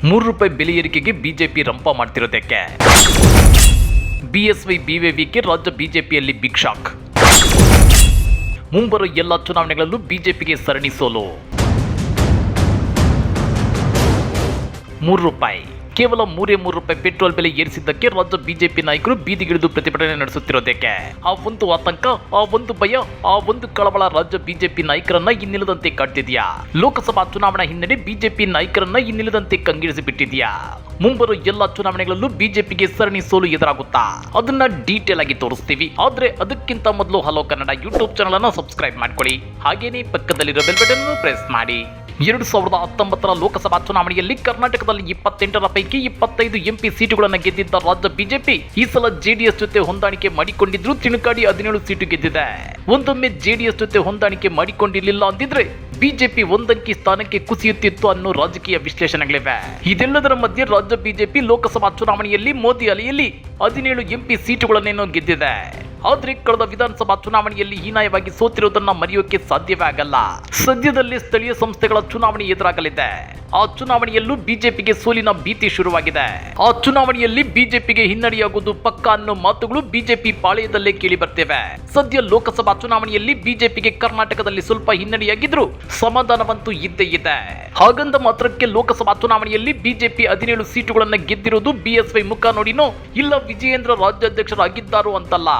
₹3 ಬೆಲೆ ಏರಿಕೆಗೆ BJP ರಂಪ ಮಾಡ್ತಿರೋದಕ್ಕೆ BSY ಬಿವಿವಿಗೆ ರಾಜ್ಯ ಬಿಜೆಪಿಯಲ್ಲಿ ಬಿಗ್ ಶಾಕ್. ಮುಂಬರುವ ಎಲ್ಲ ಚುನಾವಣೆಗಳಲ್ಲೂ ಬಿಜೆಪಿಗೆ ಸರಣಿ ಸೋಲು. ₹3 ಕೇವಲ ₹3 ಪೆಟ್ರೋಲ್ ಬೆಲೆ ಏರಿಸಿದ್ದಕ್ಕೆ ರಾಜ್ಯ ಬಿಜೆಪಿ ನಾಯಕರು ಬೀದಿಗಿಳಿದು ಪ್ರತಿಭಟನೆ ನಡೆಸುತ್ತಿರೋದಕ್ಕೆ ಆ ಒಂದು ಆತಂಕ, ಆ ಒಂದು ಭಯ, ಆ ಒಂದು ಕಳವಳ ರಾಜ್ಯ ಬಿಜೆಪಿ ನಾಯಕರನ್ನ ಇನ್ನಿಲ್ಲದಂತೆ ಕಾಡ್ತಿದ್ಯಾ. ಲೋಕಸಭಾ ಚುನಾವಣಾ ಹಿನ್ನೆಲೆ ಬಿಜೆಪಿ ನಾಯಕರನ್ನ ಇನ್ನಿಲ್ಲದಂತೆ ಕಂಗಿಳಿಸಿ ಬಿಟ್ಟಿದ್ಯಾ. ಮುಂಬರುವ ಎಲ್ಲ ಚುನಾವಣೆಗಳಲ್ಲೂ ಬಿಜೆಪಿಗೆ ಸರಣಿ ಸೋಲು ಎದುರಾಗುತ್ತಾ, ಅದನ್ನ ಡೀಟೇಲ್ ಆಗಿ ತೋರಿಸ್ತೀವಿ. ಆದ್ರೆ ಅದಕ್ಕಿಂತ ಮೊದಲು ಹಲೋ ಕನ್ನಡ ಯೂಟ್ಯೂಬ್ ಚಾನಲ್ ಅನ್ನು ಸಬ್ಸ್ಕ್ರೈಬ್ ಮಾಡ್ಕೊಳ್ಳಿ. ಹಾಗೇನೇ ಪಕ್ಕದಲ್ಲಿರೋ ಬೆಲ್ ಬಟನ್ ಪ್ರೆಸ್ ಮಾಡಿ. 2019 ಲೋಕಸಭಾ ಚುನಾವಣೆಯಲ್ಲಿ ಕರ್ನಾಟಕದಲ್ಲಿ 28ರ ಪೈಕಿ 25 ಎಂಪಿ ಸೀಟುಗಳನ್ನು ಗೆದ್ದಿದ್ದ ರಾಜ್ಯ ಬಿಜೆಪಿ ಈ ಸಲ ಜೆಡಿಎಸ್ ಜೊತೆ ಹೊಂದಾಣಿಕೆ ಮಾಡಿಕೊಂಡಿದ್ರು ತಿಣುಕಾಡಿ 17 ಸೀಟು ಗೆದ್ದಿದೆ. ಒಂದೊಮ್ಮೆ ಜೆಡಿಎಸ್ ಜೊತೆ ಹೊಂದಾಣಿಕೆ ಮಾಡಿಕೊಂಡಿರಲಿಲ್ಲ ಅಂದಿದ್ರೆ ಬಿಜೆಪಿ ಒಂದಂಕಿ ಸ್ಥಾನಕ್ಕೆ ಕುಸಿಯುತ್ತಿತ್ತು ಅನ್ನೋ ರಾಜಕೀಯ ವಿಶ್ಲೇಷಣೆಗಳಿವೆ. ಇದೆಲ್ಲದರ ಮಧ್ಯೆ ರಾಜ್ಯ ಬಿಜೆಪಿ ಲೋಕಸಭಾ ಚುನಾವಣೆಯಲ್ಲಿ ಮೋದಿ ಅಲೆಯಲ್ಲಿ 17 ಎಂಪಿ ಸೀಟುಗಳನ್ನೇನೋ ಗೆದ್ದಿದೆ. ಆದ್ರೆ ಕಳೆದ ವಿಧಾನಸಭಾ ಚುನಾವಣೆಯಲ್ಲಿ ಹೀನಾಯವಾಗಿ ಸೋತಿರೋದನ್ನ ಮರೆಯೋಕೆ ಸಾಧ್ಯವೇ ಆಗಲ್ಲ. ಸದ್ಯದಲ್ಲೇ ಸ್ಥಳೀಯ ಸಂಸ್ಥೆಗಳ ಚುನಾವಣೆ ಎದುರಾಗಲಿದೆ. ಆ ಚುನಾವಣೆಯಲ್ಲೂ ಬಿಜೆಪಿಗೆ ಸೋಲಿನ ಭೀತಿ ಶುರುವಾಗಿದೆ. ಆ ಚುನಾವಣೆಯಲ್ಲಿ ಬಿಜೆಪಿಗೆ ಹಿನ್ನಡೆಯಾಗುವುದು ಪಕ್ಕಾ ಅನ್ನೋ ಮಾತುಗಳು ಬಿಜೆಪಿ ಪಾಳೆಯದಲ್ಲೇ ಕೇಳಿ ಬರ್ತಿವೆ. ಸದ್ಯ ಲೋಕಸಭಾ ಚುನಾವಣೆಯಲ್ಲಿ ಬಿಜೆಪಿಗೆ ಕರ್ನಾಟಕದಲ್ಲಿ ಸ್ವಲ್ಪ ಹಿನ್ನಡೆಯಾಗಿದ್ರು ಸಮಾಧಾನವಂತೂ ಇದ್ದೇ ಇದೆ. ಹಾಗಂದ ಮಾತ್ರಕ್ಕೆ ಲೋಕಸಭಾ ಚುನಾವಣೆಯಲ್ಲಿ ಬಿಜೆಪಿ 17 ಸೀಟುಗಳನ್ನ ಗೆದ್ದಿರೋದು ಬಿಎಸ್ವೈ ಮುಖ ನೋಡಿನೋ ಇಲ್ಲ ವಿಜಯೇಂದ್ರ ರಾಜ್ಯಾಧ್ಯಕ್ಷರಾಗಿದ್ದಾರೋ ಅಂತಲ್ಲ,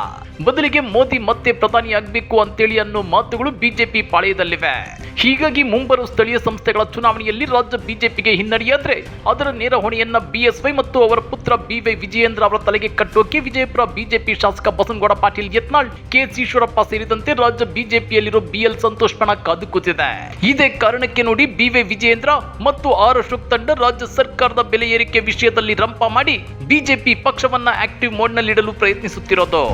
ಬದಲಿಗೆ ಮೋದಿ ಮತ್ತೆ ಪ್ರಧಾನಿ ಆಗಬೇಕು ಅಂತೇಳಿ ಅನ್ನೋ ಮಾತುಗಳು ಬಿಜೆಪಿ ಪಾಳೆಯದಲ್ಲಿವೆ. ಹೀಗಾಗಿ ಮುಂಬರುವ ಸ್ಥಳೀಯ ಸಂಸ್ಥೆಗಳ ಚುನಾವಣೆಯಲ್ಲಿ ರಾಜ್ಯ ಬಿಜೆಪಿಗೆ ಹಿನ್ನಡೆಯಾದ್ರೆ ಅದರ ನೇರ ಹೊಣೆಯನ್ನ ಬಿಎಸ್ವೈ ಮತ್ತು ಅವರ ಪುತ್ರ ಬಿವೈ ವಿಜಯೇಂದ್ರ ಅವರ ತಲೆಗೆ ಕಟ್ಟೋಕೆ ವಿಜಯಪುರ ಬಿಜೆಪಿ ಶಾಸಕ ಬಸನಗೌಡ ಪಾಟೀಲ್ ಯತ್ನಾಳ್, ಕೆಎಸ್ ಈಶ್ವರಪ್ಪ ಸೇರಿದಂತೆ ರಾಜ್ಯ ಬಿಜೆಪಿಯಲ್ಲಿರೋ ಬಿಎಲ್ ಸಂತೋಷ್ ಬಣ ಕಾದು ಕೂತಿದೆ. ಇದೇ ಕಾರಣಕ್ಕೆ ನೋಡಿ ಬಿವೈ ವಿಜಯೇಂದ್ರ ಮತ್ತು ಆರ್ ಅಶೋಕ್ ತಂಡ ರಾಜ್ಯ ಸರ್ಕಾರದ ಬೆಲೆ ಏರಿಕೆ ವಿಷಯದಲ್ಲಿ ರಂಪ ಮಾಡಿ ಬಿಜೆಪಿ ಪಕ್ಷವನ್ನ ಆಕ್ಟಿವ್ ಮೋಡ್ ನಲ್ಲಿಡಲು ಪ್ರಯತ್ನಿಸುತ್ತಿರೋದು.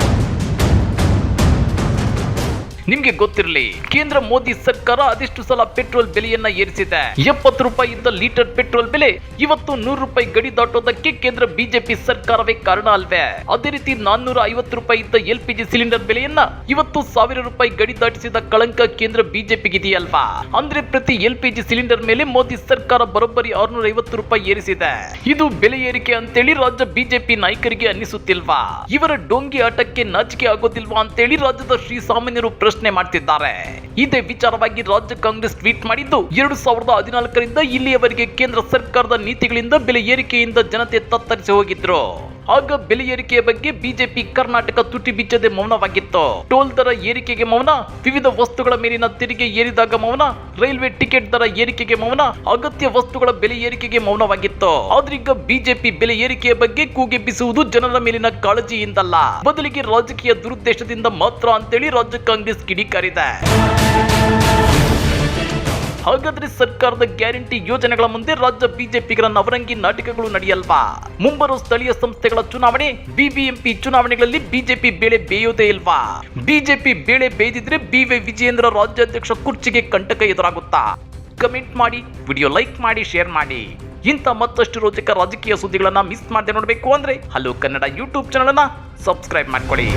ನಿಮ್ಗೆ ಗೊತ್ತಿರಲಿ, ಕೇಂದ್ರ ಮೋದಿ ಸರ್ಕಾರ ಅದೆಷ್ಟು ಸಲ ಪೆಟ್ರೋಲ್ ಬೆಲೆಯನ್ನ ಏರಿಸಿದೆ. ₹70 ಇದ್ದ ಲೀಟರ್ ಪೆಟ್ರೋಲ್ ಬೆಲೆ ಇವತ್ತು ₹100 ಗಡಿ ದಾಟೋದಕ್ಕೆ ಕೇಂದ್ರ ಬಿಜೆಪಿ ಸರ್ಕಾರವೇ ಕಾರಣ ಅಲ್ವೇ? ಅದೇ ರೀತಿ ₹450 ಇದ್ದ LPG ಸಿಲಿಂಡರ್ ಬೆಲೆಯನ್ನ ಇವತ್ತು ₹1000 ಗಡಿ ದಾಟಿಸಿದ ಕಳಂಕ ಕೇಂದ್ರ ಬಿಜೆಪಿಗೆ ಇದೆಯಲ್ವಾ? ಅಂದ್ರೆ ಪ್ರತಿ LPG ಸಿಲಿಂಡರ್ ಮೇಲೆ ಮೋದಿ ಸರ್ಕಾರ ಬರೋಬ್ಬರಿ ₹650 ಏರಿಸಿದೆ. ಇದು ಬೆಲೆ ಏರಿಕೆ ಅಂತೇಳಿ ರಾಜ್ಯ ಬಿಜೆಪಿ ನಾಯಕರಿಗೆ ಅನ್ನಿಸುತ್ತಿಲ್ವಾ? ಇವರ ಡೋಂಗಿ ಆಟಕ್ಕೆ ನಾಚಿಕೆ ಆಗೋದಿಲ್ವಾ ಅಂತೇಳಿ ರಾಜ್ಯದ ಶ್ರೀಸಾಮಾನ್ಯರು ಪ್ರಶ್ನೆ ಮಾಡ್ತಿದ್ದಾರೆ. ಇದೇ ವಿಚಾರವಾಗಿ ರಾಜ್ಯ ಕಾಂಗ್ರೆಸ್ ಟ್ವೀಟ್ ಮಾಡಿದ್ದು, 2014ರಿಂದ ಇಲ್ಲಿಯವರೆಗೆ ಕೇಂದ್ರ ಸರ್ಕಾರದ ನೀತಿಗಳಿಂದ ಬೆಲೆ ಏರಿಕೆಯಿಂದ ಜನತೆ ತತ್ತರಿಸಿ ಹೋಗಿದ್ರು. ಆಗ ಬೆಲೆ ಏರಿಕೆಯ ಬಗ್ಗೆ ಬಿಜೆಪಿ ಕರ್ನಾಟಕ ತುಟಿ ಬಿಚ್ಚದೆ ಮೌನವಾಗಿತ್ತು. ಟೋಲ್ ದರ ಏರಿಕೆಗೆ ಮೌನ, ವಿವಿಧ ವಸ್ತುಗಳ ಮೇಲಿನ ತೆರಿಗೆ ಏರಿದಾಗ ಮೌನ, ರೈಲ್ವೆ ಟಿಕೆಟ್ ದರ ಏರಿಕೆಗೆ ಮೌನ, ಅಗತ್ಯ ವಸ್ತುಗಳ ಬೆಲೆ ಏರಿಕೆಗೆ ಮೌನವಾಗಿತ್ತು. ಆದ್ರೀಗ ಬಿಜೆಪಿ ಬೆಲೆ ಏರಿಕೆಯ ಬಗ್ಗೆ ಕೂಗೆಬ್ಬಿಸುವುದು ಜನರ ಮೇಲಿನ ಕಾಳಜಿಯಿಂದಲ್ಲ, ಬದಲಿಗೆ ರಾಜಕೀಯ ದುರುದ್ದೇಶದಿಂದ ಮಾತ್ರ ಅಂತೇಳಿ ರಾಜ್ಯ ಕಾಂಗ್ರೆಸ್ ಕಿಡಿಕಾರಿದೆ. ಹಾಗಾದ್ರೆ ಸರ್ಕಾರದ ಗ್ಯಾರಂಟಿ ಯೋಜನೆಗಳ ಮುಂದೆ ರಾಜ್ಯ ಬಿಜೆಪಿಗರ ನವರಂಗಿ ನಾಟಕಗಳು ನಡೆಯಲ್ವಾ? ಮುಂಬರುವ ಸ್ಥಳೀಯ ಸಂಸ್ಥೆಗಳ ಚುನಾವಣೆ, ಬಿಬಿಎಂಪಿ ಚುನಾವಣೆಗಳಲ್ಲಿ ಬಿಜೆಪಿ ಬೇಳೆ ಬೇಯೋದೇ ಇಲ್ವಾ? ಬಿಜೆಪಿ ಬೇಳೆ ಬೇಯ್ದಿದ್ರೆ ಬಿವೈ ವಿಜಯೇಂದ್ರ ರಾಜ್ಯಾಧ್ಯಕ್ಷ ಕುರ್ಚಿಗೆ ಕಂಟಕ ಎದುರಾಗುತ್ತಾ? ಕಮೆಂಟ್ ಮಾಡಿ, ವಿಡಿಯೋ ಲೈಕ್ ಮಾಡಿ, ಶೇರ್ ಮಾಡಿ. ಇಂಥ ಮತ್ತಷ್ಟು ರೋಚಕ ರಾಜಕೀಯ ಸುದ್ದಿಗಳನ್ನ ಮಿಸ್ ಮಾಡದೆ ನೋಡಬೇಕು ಅಂದ್ರೆ ಹಲೋ ಕನ್ನಡ ಯೂಟ್ಯೂಬ್ ಚಾನಲ್ ಅನ್ನ ಸಬ್ಸ್ಕ್ರೈಬ್ ಮಾಡ್ಕೊಳ್ಳಿ.